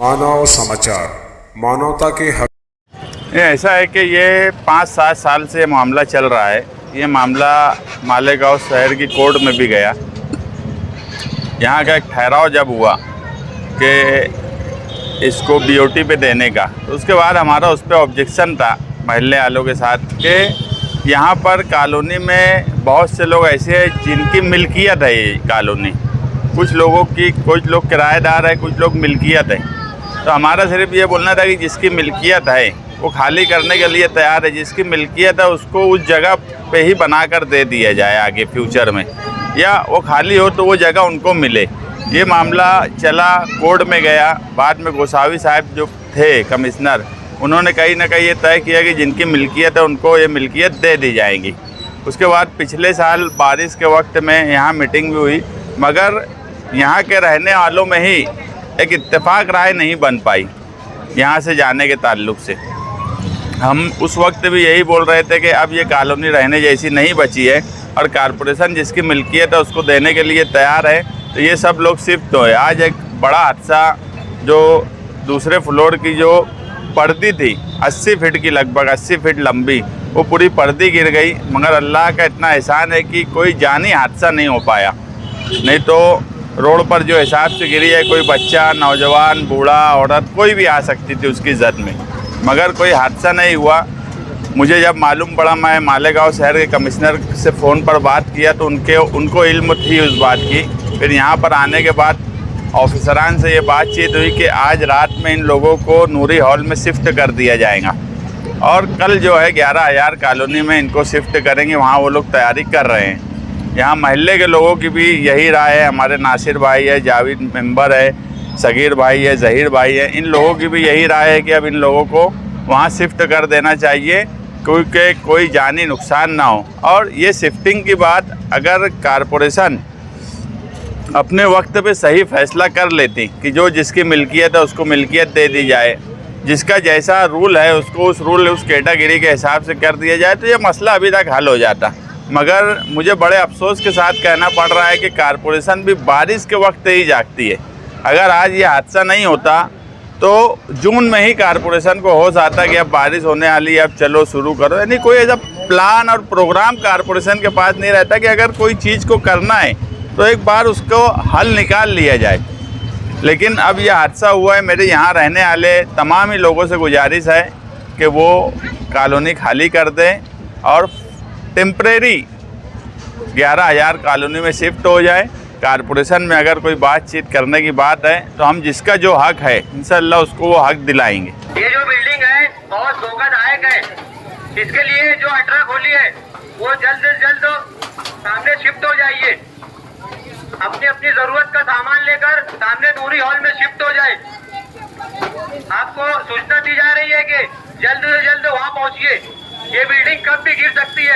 मानव समाचार, मानवता के हक। ये ऐसा है कि ये 5-7 साल से मामला चल रहा है। ये मामला मालेगांव शहर की कोर्ट में भी गया। यहाँ का एक ठहराव जब हुआ कि इसको बीओटी पे देने का, तो उसके बाद हमारा उस पर ऑब्जेक्शन था महल्ले वालों के साथ कि यहाँ पर कॉलोनी में बहुत से लोग ऐसे हैं जिनकी मिल्कियत है ये कॉलोनी। कुछ लोगों की, कुछ लोग किराएदार है, कुछ लोग मिल्कियत है। तो हमारा सिर्फ ये बोलना था कि जिसकी मिल्कियत है वो खाली करने के लिए तैयार है। जिसकी मिल्कियत है उसको उस जगह पे ही बनाकर दे दिया जाए आगे फ्यूचर में, या वो खाली हो तो वो जगह उनको मिले। ये मामला चला, कोर्ट में गया। बाद में गोसावी साहब जो थे कमिश्नर, उन्होंने कहीं ना कहीं ये तय किया कि जिनकी मिल्कियत है उनको ये मिल्कियत दे दी जाएगी। उसके बाद पिछले साल बारिश के वक्त में यहाँ मीटिंग भी हुई, मगर यहाँ के रहने वालों में ही एक इत्तेफाक राय नहीं बन पाई यहाँ से जाने के ताल्लुक़ से। हम उस वक्त भी यही बोल रहे थे कि अब ये कॉलोनी रहने जैसी नहीं बची है और कॉरपोरेशन जिसकी मिल्कियत है उसको देने के लिए तैयार है, तो ये सब लोग शिफ्ट हुए। आज एक बड़ा हादसा, जो दूसरे फ्लोर की जो पर्दी थी 80 फीट की, लगभग 80 फीट लंबी, वो पूरी पर्दी गिर गई। मगर अल्लाह का इतना एहसान है कि कोई जानी हादसा नहीं हो पाया, नहीं तो रोड पर जो हिसाब से गिरी है, कोई बच्चा, नौजवान, बूढ़ा, औरत, कोई भी आ सकती थी उसकी जद में, मगर कोई हादसा नहीं हुआ। मुझे जब मालूम पड़ा, मैं मालेगांव शहर के कमिश्नर से फ़ोन पर बात किया तो उनको इल्म थी उस बात की। फिर यहाँ पर आने के बाद ऑफिसरान से ये बातचीत हुई कि आज रात में इन लोगों को नूरी हॉल में शिफ्ट कर दिया जाएगा और कल जो है 11,000 कॉलोनी में इनको शिफ्ट करेंगे। वहाँ वो लोग तैयारी कर रहे हैं। यहाँ महल्ले के लोगों की भी यही राय है। हमारे नासिर भाई है, जावेद मेंबर है, सगीर भाई है, ज़हीर भाई है, इन लोगों की भी यही राय है कि अब इन लोगों को वहाँ शिफ्ट कर देना चाहिए, क्योंकि कोई जानी नुकसान ना हो। और ये शिफ्टिंग की बात अगर कॉरपोरेशन अपने वक्त पे सही फैसला कर लेती कि जो जिसकी मिल्कियत है उसको मिल्कियत दे दी जाए, जिसका जैसा रूल है उसको उस कैटेगरी के हिसाब से कर दिया जाए, तो ये मसला अभी तक हल हो जाता। मगर मुझे बड़े अफसोस के साथ कहना पड़ रहा है कि कॉरपोरेशन भी बारिश के वक्त ही जागती है। अगर आज ये हादसा नहीं होता तो जून में ही कॉरपोरेशन को होश आता कि अब बारिश होने वाली है, अब चलो शुरू करो। यानी कोई ऐसा प्लान और प्रोग्राम कॉरपोरेशन के पास नहीं रहता कि अगर कोई चीज़ को करना है तो एक बार उसको हल निकाल लिया जाए। लेकिन अब यह हादसा हुआ है। मेरे यहाँ रहने वाले तमाम ही लोगों से गुजारिश है कि वो कॉलोनी खाली कर दें और टेम्परेरी 11,000 कॉलोनी में शिफ्ट हो जाए। कॉरपोरेशन में अगर कोई बातचीत करने की बात है तो हम जिसका जो हक है इंशाअल्लाह उसको वो हक दिलाएंगे। ये जो बिल्डिंग है बहुत धोखादायक है। इसके लिए जो अटरा खोली है वो जल्द से जल्द सामने शिफ्ट हो जाइए। अपनी अपनी जरूरत का सामान लेकर सामने नूरी हॉल में शिफ्ट हो जाए। आपको सूचना दी जा रही है कि जल्द से जल्द वहाँ पहुँचिए। ये बिल्डिंग कब भी गिर सकती है।